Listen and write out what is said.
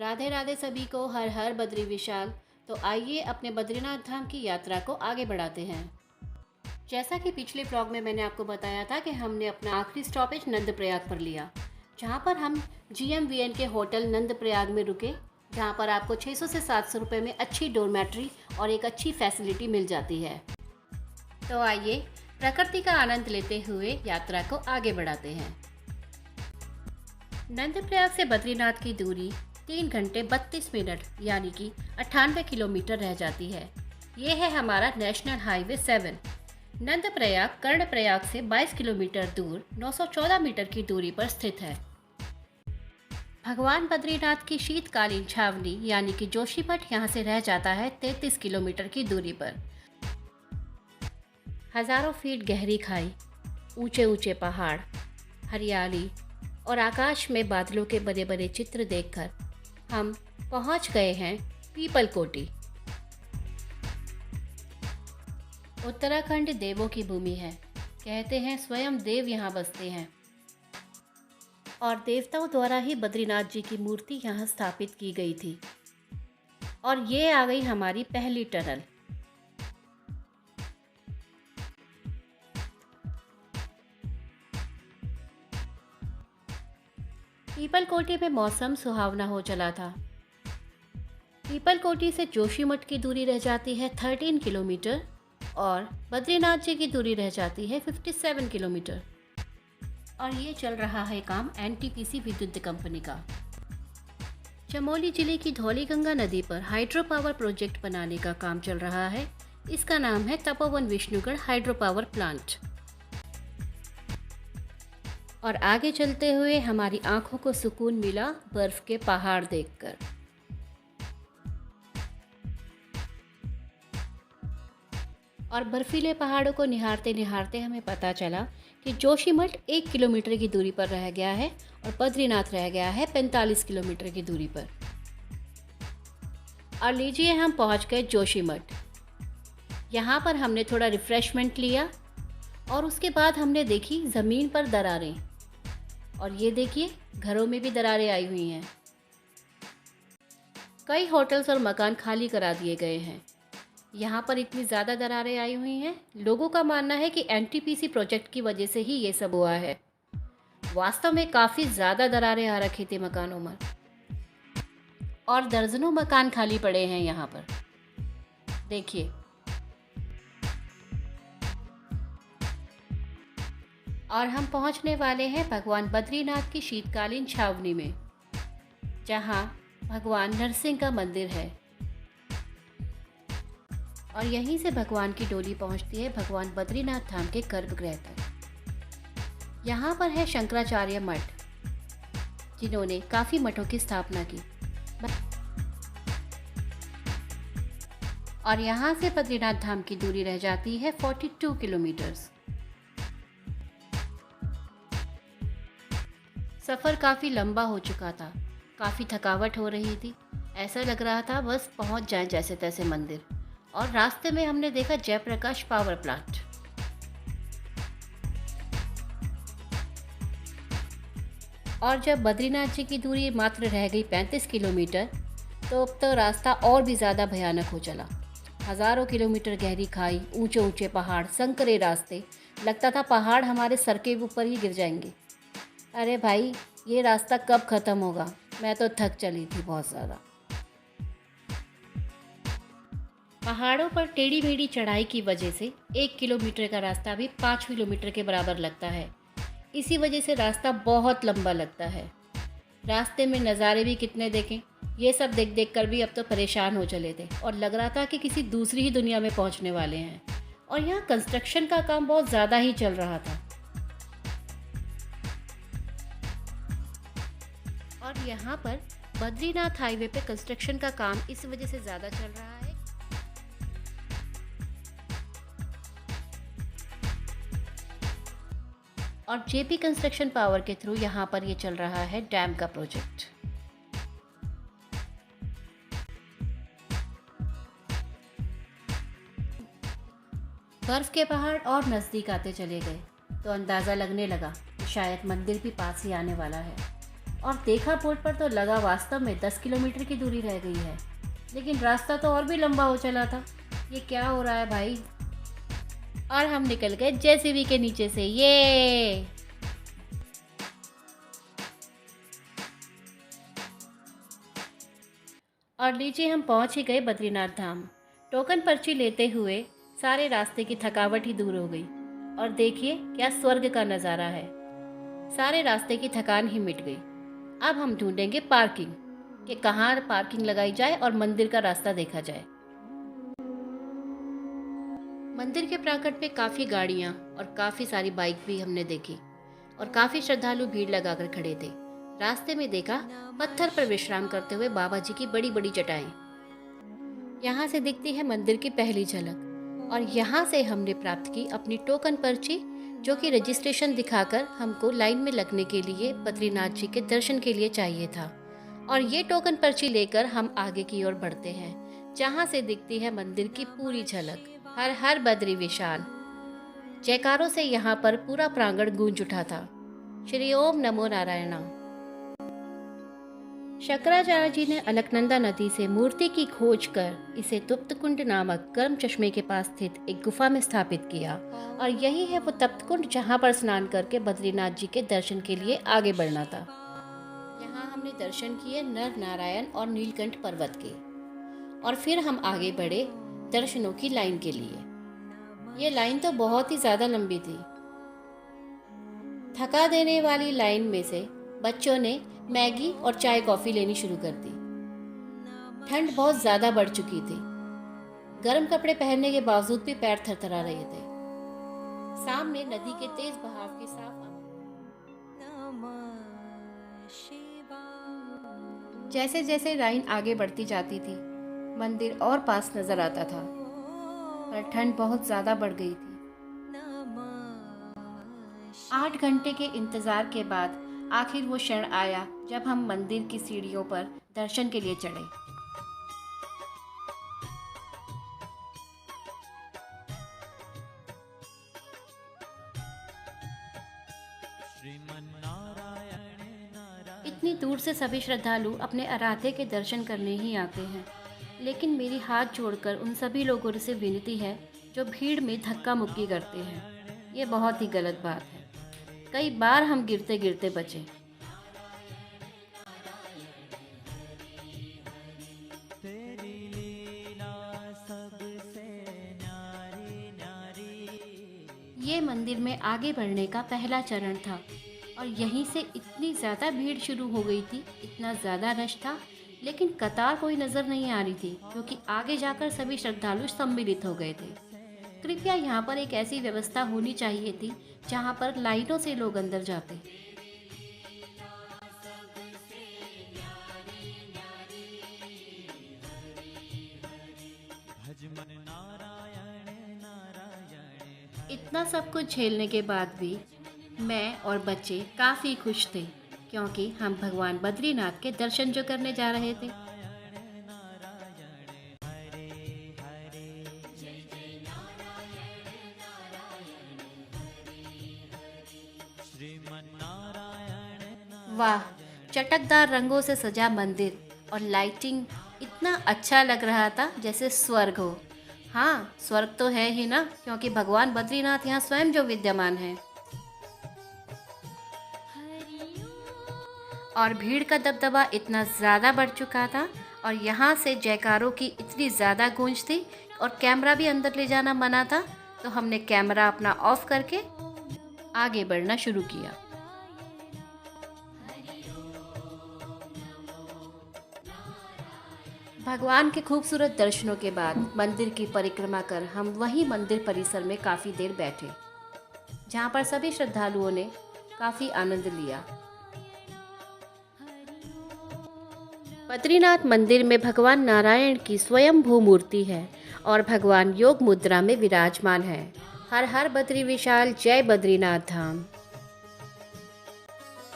राधे राधे सभी को, हर हर बद्री विशाल। तो आइए अपने बद्रीनाथ धाम की यात्रा को आगे बढ़ाते हैं। जैसा कि पिछले व्लॉग में मैंने आपको बताया था कि हमने अपना आखिरी स्टॉपेज नंदप्रयाग पर लिया, जहां पर हम GMVN के होटल नंदप्रयाग में रुके, जहां पर आपको 600 से 700 रुपये में अच्छी डोरमेट्री और एक अच्छी फैसिलिटी मिल जाती है। तो आइए प्रकृति का आनंद लेते हुए यात्रा को आगे बढ़ाते हैं। नंदप्रयाग से बद्रीनाथ की दूरी 3 घंटे 32 मिनट यानी कि 98 किलोमीटर रह जाती है। ये है हमारा नेशनल हाईवे 7। नंदप्रयाग कर्णप्रयाग से 22 किलोमीटर दूर 914 मीटर की दूरी पर स्थित है। भगवान बद्रीनाथ की शीतकालीन छावनी यानी कि जोशीमठ यहाँ से रह जाता है 33 किलोमीटर की दूरी पर। हजारों फीट गहरी खाई, ऊंचे ऊंचे पहाड़, हरियाली और आकाश में बादलों के बड़े बड़े चित्र देखकर हम पहुंच गए हैं पीपल कोटी। उत्तराखंड देवों की भूमि है। कहते हैं स्वयं देव यहाँ बसते हैं और देवताओं द्वारा ही बद्रीनाथ जी की मूर्ति यहाँ स्थापित की गई थी। और ये आ गई हमारी पहली टनल। पीपल कोटी में मौसम सुहावना हो चला था। पीपल कोटी से जोशीमठ की दूरी रह जाती है 13 किलोमीटर और बद्रीनाथ जी की दूरी रह जाती है 57 किलोमीटर। और ये चल रहा है काम NTPC विद्युत कंपनी का। चमोली जिले की धौलीगंगा नदी पर हाइड्रो पावर प्रोजेक्ट बनाने का काम चल रहा है। इसका नाम है Tapovan Vishnugarh hydro power plant. और आगे चलते हुए हमारी आंखों को सुकून मिला बर्फ के पहाड़ देखकर। और बर्फीले पहाड़ों को निहारते निहारते हमें पता चला कि जोशीमठ 1 किलोमीटर की दूरी पर रह गया है और बद्रीनाथ रह गया है 45 किलोमीटर की दूरी पर। और लीजिए हम पहुंच गए जोशीमठ। यहाँ पर हमने थोड़ा रिफ्रेशमेंट लिया और उसके बाद हमने देखी ज़मीन पर दरारें। और ये देखिए घरों में भी दरारें आई हुई हैं। कई होटल्स और मकान खाली करा दिए गए हैं। यहाँ पर इतनी ज़्यादा दरारें आई हुई हैं, लोगों का मानना है कि NTPC प्रोजेक्ट की वजह से ही ये सब हुआ है। वास्तव में काफ़ी ज़्यादा दरारें आ रखी थी मकानों में और दर्जनों मकान खाली पड़े हैं यहाँ पर। देखिए और हम पहुंचने वाले हैं भगवान बद्रीनाथ की शीतकालीन छावनी में, जहां भगवान नरसिंह का मंदिर है। और यहीं से भगवान की डोली पहुंचती है भगवान बद्रीनाथ धाम के गर्भगृह तक। यहाँ पर है शंकराचार्य मठ, जिन्होंने काफ़ी मठों की स्थापना की। और यहाँ से बद्रीनाथ धाम की दूरी रह जाती है 42 किलोमीटर्स। सफ़र काफ़ी लंबा हो चुका था, काफ़ी थकावट हो रही थी। ऐसा लग रहा था बस पहुंच जाएं जैसे तैसे मंदिर। और रास्ते में हमने देखा जयप्रकाश पावर प्लांट। और जब बद्रीनाथ जी की दूरी मात्र रह गई 35 किलोमीटर, तो अब तो रास्ता और भी ज़्यादा भयानक हो चला। हज़ारों किलोमीटर गहरी खाई, ऊंचे ऊंचे पहाड़, संकरे रास्ते। लगता था पहाड़ हमारे सर के ऊपर ही गिर जाएंगे। अरे भाई, ये रास्ता कब ख़त्म होगा? मैं तो थक चली थी बहुत ज़्यादा। पहाड़ों पर टेढ़ी मेढ़ी चढ़ाई की वजह से 1 किलोमीटर का रास्ता भी 5 किलोमीटर के बराबर लगता है। इसी वजह से रास्ता बहुत लंबा लगता है। रास्ते में नज़ारे भी कितने देखें, ये सब देख देख कर भी अब तो परेशान हो चले थे और लग रहा था कि किसी दूसरी ही दुनिया में पहुंचने वाले हैं। और यहाँ कंस्ट्रक्शन का काम बहुत ज़्यादा ही चल रहा था। और यहाँ पर बद्रीनाथ हाईवे पे कंस्ट्रक्शन का काम इस वजह से ज़्यादा चल रहा है। और JP कंस्ट्रक्शन पावर के थ्रू यहाँ पर ये चल रहा है डैम का प्रोजेक्ट। बर्फ के पहाड़ और नज़दीक आते चले गए तो अंदाज़ा लगने लगा कि शायद मंदिर भी पास ही आने वाला है। और देखा बोर्ड पर तो लगा वास्तव में 10 किलोमीटर की दूरी रह गई है, लेकिन रास्ता तो और भी लंबा हो चला था। ये क्या हो रहा है भाई। और हम निकल गए जेसीबी के नीचे से। ये और लीजिए हम पहुंच ही गए बद्रीनाथ धाम। टोकन पर्ची लेते हुए सारे रास्ते की थकावट ही दूर हो गई। और देखिए क्या स्वर्ग का नज़ारा है। सारे रास्ते की थकान ही मिट गई। अब हम ढूंढेंगे पार्किंग, कि कहाँ पार्किंग लगाई जाए और मंदिर का रास्ता देखा जाए। मंदिर के प्रांगण में काफ़ी गाड़ियाँ और काफ़ी सारी बाइक भी हमने देखी और काफ़ी श्रद्धालु भीड़ लगाकर खड़े थे। रास्ते में देखा पत्थर पर विश्राम करते हुए बाबा जी की बड़ी बड़ी जटाएं। यहाँ से दिखती है मंदिर की पहली झलक और यहाँ से हमने प्राप्त की अपनी टोकन पर्ची, जो कि रजिस्ट्रेशन दिखाकर हमको लाइन में लगने के लिए बद्रीनाथ जी के दर्शन के लिए चाहिए था। और ये टोकन पर्ची लेकर हम आगे की ओर बढ़ते हैं, जहाँ से दिखती है मंदिर की पूरी झलक। हर हर बद्री विशाल जयकारों से यहाँ पर पूरा प्रांगण गूंज उठा था। श्री ओम नमो नारायण। शंकराचार्य जी ने अलकनंदा नदी से मूर्ति की खोज कर इसे तप्त कुंड नामक गर्म चश्मे के पास स्थित एक गुफा में स्थापित किया। और यही है वो तप्त कुंड जहाँ पर स्नान करके बद्रीनाथ जी के दर्शन के लिए आगे बढ़ना था। यहाँ हमने दर्शन किए नर नारायण और नीलकंठ पर्वत के, और फिर हम आगे बढ़े दर्शनों की लाइन के लिए। ये लाइन तो बहुत ही ज़्यादा लंबी थी। थका देने वाली लाइन में से बच्चों ने मैगी और चाय कॉफ़ी लेनी शुरू कर दी। ठंड बहुत ज़्यादा बढ़ चुकी थी। गर्म कपड़े पहनने के बावजूद भी पैर थरथरा रहे थे। सामने नदी के तेज बहाव के साफ जैसे जैसे लाइन आगे बढ़ती जाती थी मंदिर और पास नजर आता था, पर ठंड बहुत ज़्यादा बढ़ गई थी। 8 घंटे के इंतज़ार के बाद आखिर वो क्षण आया जब हम मंदिर की सीढ़ियों पर दर्शन के लिए चढ़े। इतनी दूर से सभी श्रद्धालु अपने आराध्य के दर्शन करने ही आते हैं, लेकिन मेरी हाथ जोड़कर उन सभी लोगों से विनती है जो भीड़ में धक्का मुक्की करते हैं। ये बहुत ही गलत बात है। कई बार हम गिरते गिरते बचे। ये मंदिर में आगे बढ़ने का पहला चरण था और यहीं से इतनी ज़्यादा भीड़ शुरू हो गई थी, इतना ज़्यादा रश था, लेकिन कतार कोई नज़र नहीं आ रही थी, क्योंकि आगे जाकर सभी श्रद्धालु सम्मिलित हो गए थे। कृपया यहाँ पर एक ऐसी व्यवस्था होनी चाहिए थी जहाँ पर लाइनों से लोग अंदर जाते। इतना सब कुछ झेलने के बाद भी मैं और बच्चे काफ़ी खुश थे, क्योंकि हम भगवान बद्रीनाथ के दर्शन जो करने जा रहे थे। वाह, चटकदार रंगों से सजा मंदिर और लाइटिंग इतना अच्छा लग रहा था जैसे स्वर्ग हो। हाँ, स्वर्ग तो है ही ना, क्योंकि भगवान बद्रीनाथ यहाँ स्वयं जो विद्यमान है। और भीड़ का दबदबा इतना ज़्यादा बढ़ चुका था और यहाँ से जयकारों की इतनी ज़्यादा गूंज थी और कैमरा भी अंदर ले जाना मना था, तो हमने कैमरा अपना ऑफ करके आगे बढ़ना शुरू किया। भगवान के खूबसूरत दर्शनों के बाद मंदिर की परिक्रमा कर हम वहीं मंदिर परिसर में काफ़ी देर बैठे, जहाँ पर सभी श्रद्धालुओं ने काफ़ी आनंद लिया। बद्रीनाथ मंदिर में भगवान नारायण की स्वयंभू मूर्ति है और भगवान योग मुद्रा में विराजमान है। हर हर बद्री विशाल, जय बद्रीनाथ धाम।